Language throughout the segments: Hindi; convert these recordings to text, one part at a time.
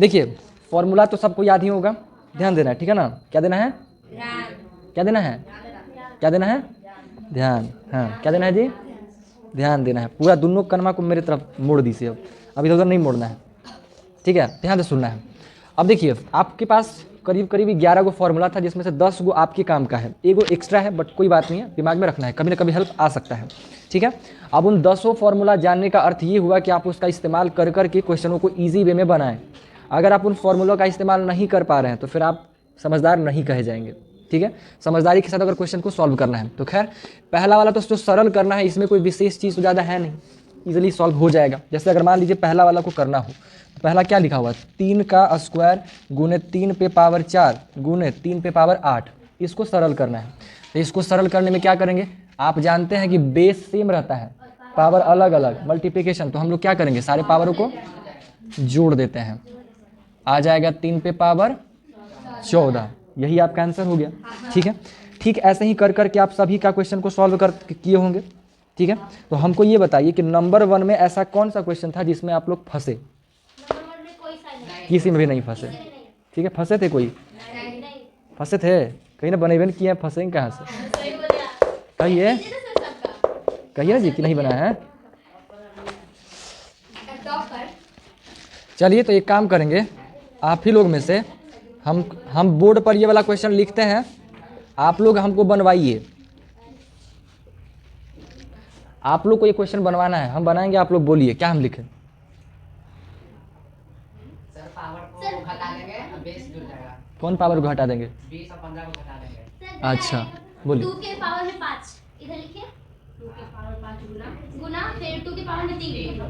देखिए फॉर्मूला तो सबको याद ही होगा, ध्यान देना है, ठीक है ना। क्या देना है? क्या देना है? क्या देना है? ध्यान। हाँ क्या देना है जी? ध्यान देना है। पूरा दोनों कनमा को मेरे तरफ मोड़ दीजिए, अब इधर उधर नहीं मोड़ना है, ठीक है। ध्यान से सुनना है। अब देखिए आपके पास करीब करीब 11 गो फॉर्मूला था, जिसमें से 10 गो आपके काम का है, एगो एक्स्ट्रा है, बट कोई बात नहीं है, दिमाग में रखना है, कभी ना कभी हेल्प आ सकता है, ठीक है। अब उन 10 फॉर्मूला जानने का अर्थ ये हुआ कि आप उसका इस्तेमाल कर करके क्वेश्चनों को ईजी वे में बनाएं। अगर आप उन फॉर्मूलों का इस्तेमाल नहीं कर पा रहे हैं तो फिर आप समझदार नहीं कहे जाएंगे, ठीक है। समझदारी के साथ अगर क्वेश्चन को सॉल्व करना है तो खैर पहला वाला तो जो सरल करना है, इसमें कोई विशेष चीज़ तो ज़्यादा है नहीं, इजीली सॉल्व हो जाएगा। जैसे अगर मान लीजिए पहला वाला को करना हो तो पहला क्या लिखा हुआ है, 3 का स्क्वायर गुने 3 पे पावर 4 गुने 3 पे पावर 8, इसको सरल करना है। तो इसको सरल करने में क्या करेंगे, आप जानते हैं कि बेस सेम रहता है, पावर अलग अलग, मल्टीप्लिकेशन, तो हम लोग क्या करेंगे, सारे पावरों को जोड़ देते हैं, आ जाएगा 3 पे पावर 14, यही आपका आंसर हो गया, ठीक है। ठीक ऐसे ही कर करके आप सभी का क्वेश्चन को सॉल्व कर किए होंगे, ठीक है। तो हमको ये बताइए कि नंबर 1 में ऐसा कौन सा क्वेश्चन था जिसमें आप लोग फंसे? किसी में भी नहीं फंसे, ठीक है। फंसे थे कोई? फंसे थे कहीं ना, बने किए हैं, फंसेंगे कहाँ से? कहिए कहिए ना जी कि नहीं बना है। चलिए तो एक काम करेंगे, आप ही लोग में से हम बोर्ड पर ये वाला क्वेश्चन लिखते हैं, आप लोग हमको बनवाइए। आप लोग को ये क्वेश्चन बनवाना है, हम बनाएंगे, आप लोग बोलिए क्या हम लिखें। सर पावर को घटा देंगे, बेस जुड़ जाएगा। कौन पावर को घटा देंगे? 20 और 15 को घटा देंगे। अच्छा बोलिए। 2 के पावर में 5 इधर लिखिए, 2 के पावर 5 गुना फिर 2 के पावर में 3,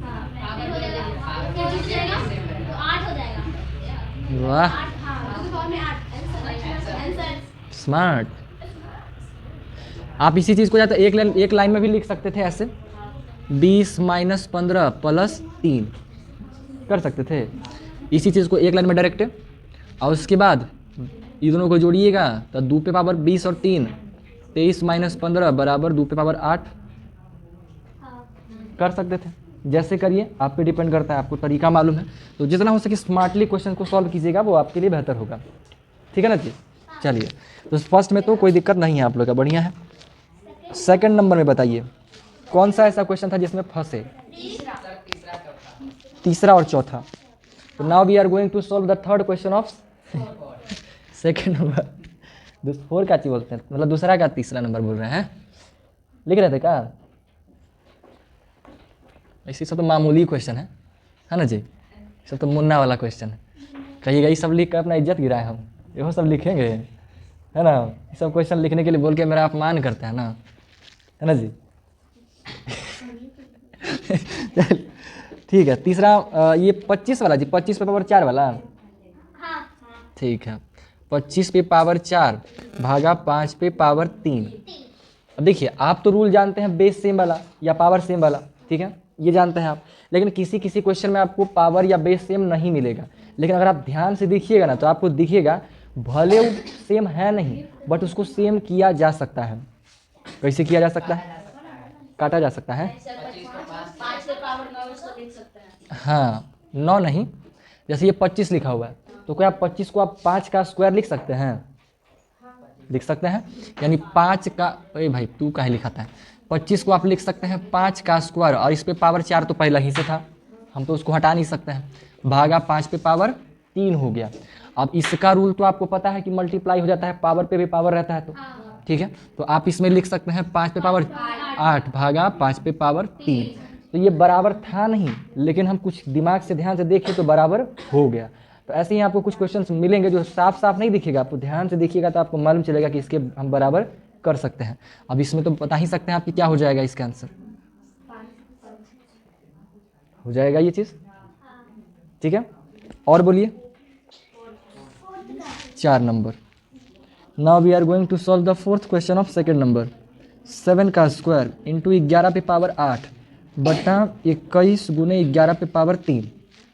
हां फिर हो जाएगा, फिर जुड़ जाएगा तो 8 हो जाएगा। वाह 8, हां 2 के पावर में 8, आंसर स्मार्ट। आप इसी चीज़ को जाते एक लाइन में भी लिख सकते थे ऐसे, 20 - 15 + 3 कर सकते थे, इसी चीज़ को एक लाइन में डायरेक्ट। और उसके बाद ये दोनों को जोड़िएगा तो 2 पे पावर 20 और 3, 23 - 15 बराबर 2 पे पावर 8 कर सकते थे। जैसे करिए, आप पे डिपेंड करता है, आपको तरीका मालूम है, तो जितना हो सके स्मार्टली क्वेश्चन को सॉल्व कीजिएगा, वो आपके लिए बेहतर होगा, ठीक है ना जी। चलिए तो फर्स्ट में तो कोई दिक्कत नहीं है आप लोग का, बढ़िया है। सेकंड नंबर में बताइए कौन सा ऐसा क्वेश्चन था जिसमें फंसे? तीसरा और चौथा। तो now we are going to solve the third question of second number. 4 क्या चीज बोलते हैं, मतलब दूसरा का तीसरा नंबर बोल रहे हैं, लिख रहे थे क्या? ऐसी सब तो मामूली क्वेश्चन है ना जी, सब तो मुन्ना वाला क्वेश्चन है। कहिएगा ये सब लिख कर अपना इज्जत गिराए हम, ये सब लिखेंगे, है ना। ये सब क्वेश्चन लिखने के लिए बोल के मेरा अपमान करते हैं ना, है ना जी। ठीक है, तीसरा ये 25 वाला जी, 25 पे पावर 4 वाला, ठीक है। 25 पे पावर 4 भागा 5 पे पावर 3। अब देखिए आप तो रूल जानते हैं, बेस सेम वाला या पावर सेम वाला, ठीक है, ये जानते हैं आप। लेकिन किसी किसी क्वेश्चन में आपको पावर या बेस सेम नहीं मिलेगा, लेकिन अगर आप ध्यान से देखिएगा ना तो आपको दिखेगा भले वो सेम है नहीं, बट उसको सेम किया जा सकता है। कैसे किया जा सकता है? काटा जा सकता है। 5 के पावर 9 उसको लिख सकते हैं। हाँ 9 नहीं, जैसे ये 25 लिखा हुआ है, तो क्या 25 को आप 5 का स्क्वायर लिख सकते हैं? लिख सकते हैं, यानी 5 का, अरे भाई तू काहे लिखाता है, 25 को आप लिख सकते हैं 5 का स्क्वायर, और इस पे पावर 4 तो पहले ही से था, हम तो उसको हटा नहीं सकते हैं, भागा 5 पे पावर 3 हो गया। अब इसका रूल तो आपको पता है कि मल्टीप्लाई हो जाता है, पावर पे भी पावर रहता है, तो ठीक है, तो आप इसमें लिख सकते हैं 5 पे पावर 8 भागा 5 पे पावर 3। तो ये बराबर था नहीं, लेकिन हम कुछ दिमाग से ध्यान से देखें तो बराबर हो गया। तो ऐसे ही आपको कुछ क्वेश्चंस मिलेंगे जो साफ साफ नहीं दिखेगा, आपको ध्यान से देखिएगा तो आपको मालूम चलेगा कि इसके हम बराबर कर सकते हैं। अब इसमें तो बता ही सकते हैं आपकी क्या हो जाएगा, इसका आंसर हो जाएगा ये चीज़, ठीक है। और बोलिए 4 number. Now we are going to solve the fourth question of second number. 7 का स्क्वायर इंटू 11 पे पावर 8 बटा 21 गुने 11 पे पावर 3।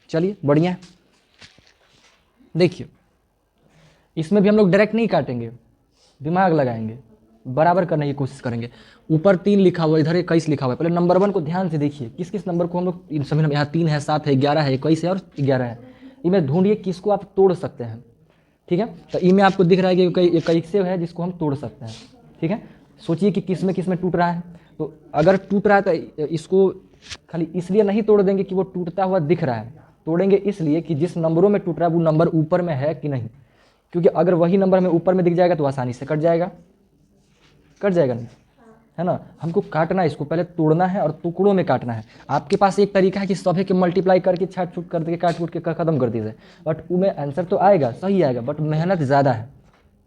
चलिए बढ़िया है। देखिए इसमें भी हम लोग डायरेक्ट नहीं काटेंगे, दिमाग लगाएंगे, बराबर करने की कोशिश करेंगे। ऊपर 3 लिखा हुआ, इधर 21 लिखा हुआ है। पहले नंबर 1 को ध्यान से देखिए, किस किस नंबर को हम लोग इन सभी, यहाँ 3 है, 7 है, 11 है, 21 है और 11 है। ई में ढूंढिए किसको आप तोड़ सकते हैं, ठीक है। तो ई में आपको दिख रहा है कि कई कैसे है जिसको हम तोड़ सकते हैं, ठीक है। सोचिए कि किस में टूट रहा है, तो अगर टूट रहा है तो इसको खाली इसलिए नहीं तोड़ देंगे कि वो टूटता हुआ दिख रहा है, तोड़ेंगे इसलिए कि जिस नंबरों में टूट रहा है वो नंबर ऊपर में है कि नहीं, क्योंकि अगर वही नंबर हमें ऊपर में दिख जाएगा तो आसानी से कट जाएगा नहीं, है ना। हमको काटना है, इसको पहले तोड़ना है और टुकड़ों में काटना है। आपके पास एक तरीका है कि सभी के मल्टीप्लाई करके छाट छूट करके काट कूट के खत्म कर दीजिए, बट उनमें आंसर तो आएगा, सही आएगा, बट मेहनत ज़्यादा है,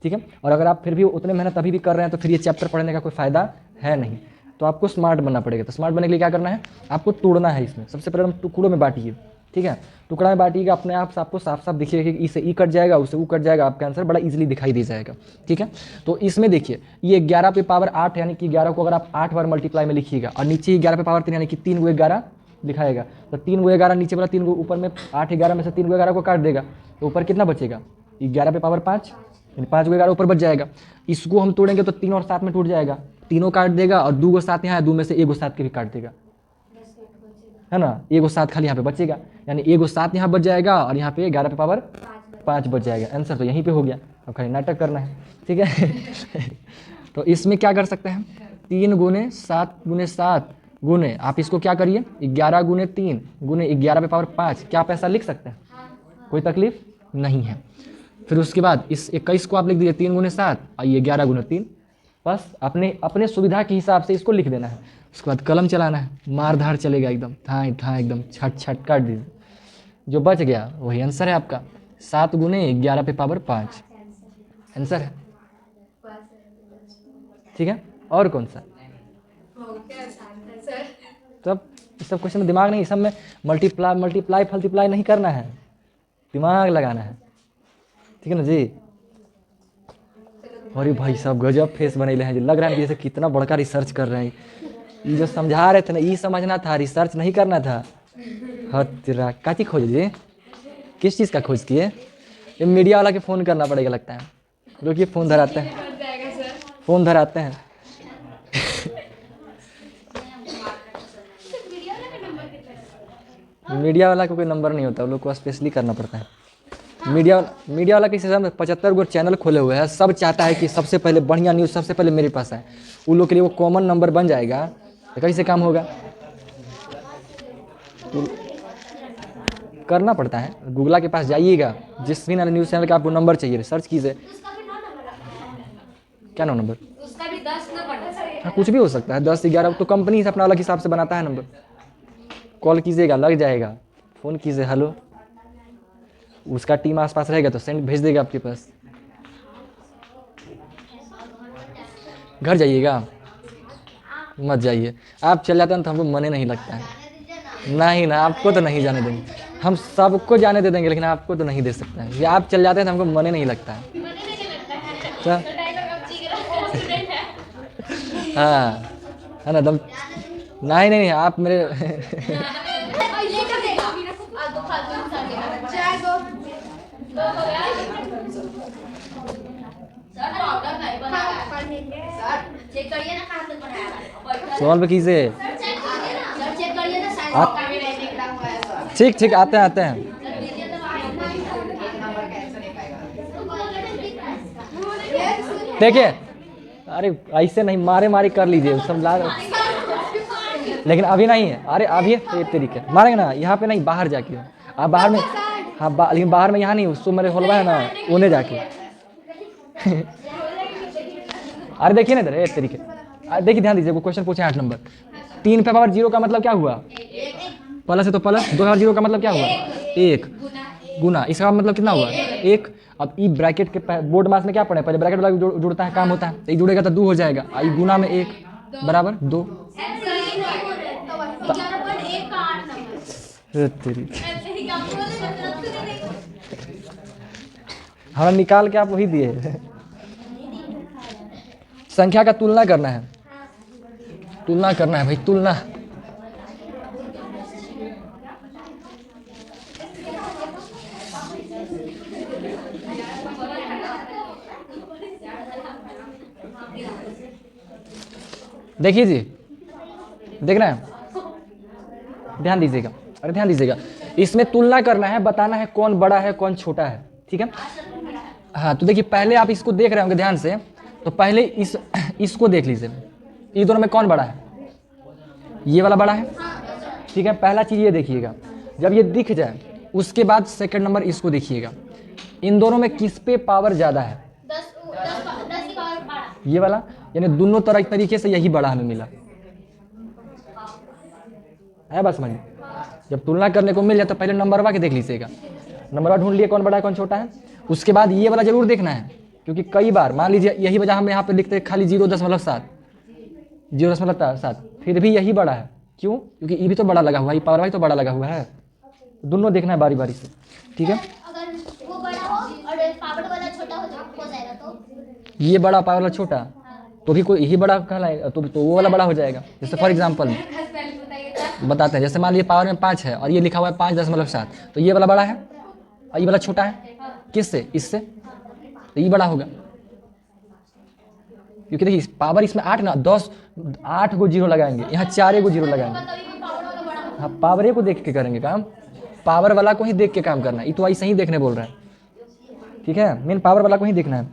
ठीक है। और अगर आप फिर भी उतने मेहनत अभी भी कर रहे हैं तो फिर ये चैप्टर पढ़ने का कोई फ़ायदा है नहीं। तो आपको स्मार्ट बनना पड़ेगा। तो स्मार्ट बनने के लिए क्या करना है, आपको तोड़ना है। इसमें सबसे पहले हम टुकड़ों में बांटिए, ठीक है। टुकड़ा में बांटिएगा, अपने आप से आपको साफ साफ दिखिएगा कि इससे ई कट जाएगा, उससे वो कट जाएगा, आपका आंसर बड़ा इजीली दिखाई दे जाएगा, ठीक है। तो इसमें देखिए ये 11 पे पावर 8 यानी कि 11 को अगर आप 8 बार मल्टीप्लाई में लिखिएगा और नीचे 11 पे पावर 3 यानी कि 3 को 11 दिखाएगा, तो 3 को 11 नीचे वाला 3 को ऊपर में 8 11 में से 3 को 11 को काट देगा, तो ऊपर कितना बचेगा 11 पे पावर 5 यानी 5 को 11 ऊपर बच जाएगा। इसको हम तोड़ेंगे तो 3 और 7 में टूट जाएगा, तीनों काट देगा और 2 को 7 यहाँ है, 2 में से 1 को 7 के भी काट देगा, है ना। 1 को 7 खाली यहाँ पे बचेगा, यानी 1 को 7 यहाँ बच जाएगा और यहाँ पे 11 पे पावर 5 बच जाएगा। आंसर तो यहीं पे हो गया, अब खाली नाटक करना है, ठीक है। तो इसमें क्या कर सकते हैं, 3 गुने 7 गुने 7 गुने, आप इसको क्या करिए 11 गुने 3 गुने 11 पे पावर 5, क्या आप ऐसा लिख सकते हैं, कोई तकलीफ नहीं है। फिर उसके बाद इस 21 को आप लिख दीजिए 3 गुने 7 और ये 11 गुने 3, बस अपने सुविधा के हिसाब से इसको लिख देना है। उसके बाद कलम चलाना है, मार धार चलेगा एकदम, थाएँ थाएँ एकदम छट छट काट दीजिए, जो बच गया वही आंसर है आपका। 7 गुने 11 पे पावर 5 आंसर है, ठीक है। और कौन सा, सब क्वेश्चन में दिमाग नहीं, सब में मल्टीप्लाई फल्टीप्लाई नहीं करना है, दिमाग लगाना है, ठीक है ना जी। अरे भाई साहब गजब फेस बनेले हैं जी, लग रहा है कि जैसे कितना बड़का रिसर्च कर रहे हैं। ये जो समझा रहे थे ना, ये समझना था, रिसर्च नहीं करना था। हद तेरा क्या चीज़ खोज जी, किस चीज़ का खोज किए, ये मीडिया वाला के फ़ोन करना पड़ेगा लगता है। रुकिए फ़ोन धराते हैं, फ़ोन धराते हैं। मीडिया वाला को कोई नंबर नहीं होता, वो लोग को स्पेशली करना पड़ता है। मीडिया वाला के हिसाब में 75 गो चैनल खोले हुए हैं, सब चाहता है कि सबसे पहले बढ़िया न्यूज़ सबसे पहले मेरे पास आए। उन लोग के लिए वो कॉमन नंबर बन जाएगा तो कैसे काम होगा, तो करना पड़ता है। गूगला के पास जाइएगा, जिस भी न्यूज़ चैनल का आपको नंबर चाहिए सर्च कीजिए। क्या नंबर, उसका भी 10 नंबर, हाँ कुछ भी हो सकता है, 10 11, तो कंपनी से अपना अलग हिसाब से बनाता है नंबर। कॉल कीजिएगा लग जाएगा, फ़ोन कीजिए हेलो, उसका टीम आसपास रहेगा तो सेंड भेज देगा आपके पास। घर जाइएगा, मत जाइए, आप चल जाते हैं तो हमको मने नहीं लगता है। नहीं ना, आपको तो नहीं जाने देंगे, हम सबको जाने दे देंगे लेकिन आपको तो नहीं दे सकते हैं। ये आप चल जाते हैं तो हमको मने नहीं लगता है। क्या हाँ है ना दम, नहीं आप मेरे चेक करिए ना कहाँ तक बनाया, सॉल्व कीजिए। चेक करिए ना साइज आप ठीक आते हैं देखिए। अरे ऐसे नहीं, मारे कर लीजिए सब ला, लेकिन अभी नहीं है। अरे अभी ये तरीके मारेंगे ना, यहाँ पे नहीं, बाहर जाके आप बाहर में, हाँ लेकिन बाहर में यहाँ नहीं, उसको मेरे होलवा है ना उन्हें जाके। अरे देखिए ना इधर एक तरीके, देखिए ध्यान दीजिए, क्वेश्चन पूछे 8 नंबर। 3 पे पावर 0 का मतलब क्या हुआ, प्लस है तो प्लस, 2 पावर 0 का मतलब क्या हुआ 1 गुना, इसका मतलब कितना हुआ 1। अब ई ब्रैकेट के बोर्ड मास में क्या पढ़े, पहले ब्रैकेट वाला जुड़ता है काम होता है, तो ये जुड़ेगा तो 2 हो जाएगा, आई गुना में 1 बराबर 2। हमारा निकाल के आप वही दिए। संख्या का तुलना करना है, तुलना करना है भाई, तुलना। देखिए जी, देख रहे हैं, ध्यान दीजिएगा, अरे ध्यान दीजिएगा। इसमें तुलना करना है, बताना है कौन बड़ा है कौन छोटा है, ठीक है। हाँ तो देखिए पहले आप इसको देख रहे होंगे ध्यान से, तो पहले इसको देख लीजिए, ये दोनों में कौन बड़ा है, ये वाला बड़ा है, ठीक है। पहला चीज़ ये देखिएगा, जब ये दिख जाए उसके बाद सेकंड नंबर इसको देखिएगा, इन दोनों में किस पे पावर ज़्यादा है, 10 की पावर 12। ये वाला, यानी दोनों तरह तरीके से यही बड़ा हमें मिला है। बस समझ में, जब तुलना करने को मिल जाए तो पहले नंबरवा के देख लीजिएगा, नंबरवा ढूंढ लिए कौन बड़ा है कौन छोटा है, उसके बाद ये वाला जरूर देखना है, क्योंकि कई बार मान लीजिए यही वजह हम यहाँ पे लिखते हैं खाली 0.7, 0.7, फिर भी यही बड़ा है, क्यों, क्योंकि ये भी तो बड़ा लगा हुआ है, पावर वाई तो बड़ा लगा हुआ है, दोनों देखना है बारी बारी से, ठीक है। अगर वो बड़ा हो और पावर वाला छोटा हो जाएगा तो ये बड़ा पावर वाला छोटा, तो भी कोई यही बड़ा कहलाएगा, तो वो वाला बड़ा हो जाएगा। जैसे फॉर एग्जांपल बताते हैं, जैसे मान लीजिए पावर में 5 है और ये लिखा हुआ है 5.7, तो ये वाला बड़ा है और ये वाला छोटा है, किससे, इससे, तो ये बड़ा होगा, क्योंकि देखिए पावर इसमें 8 ना 10, 8 को 0 लगाएंगे, यहाँ 4 को 0 लगाएंगे। हाँ पावरे को देख के करेंगे काम, पावर वाला को ही देख के काम करना है, ये तो ऐसे ही देखने बोल रहा है, ठीक है, मेन पावर वाला को ही देखना है।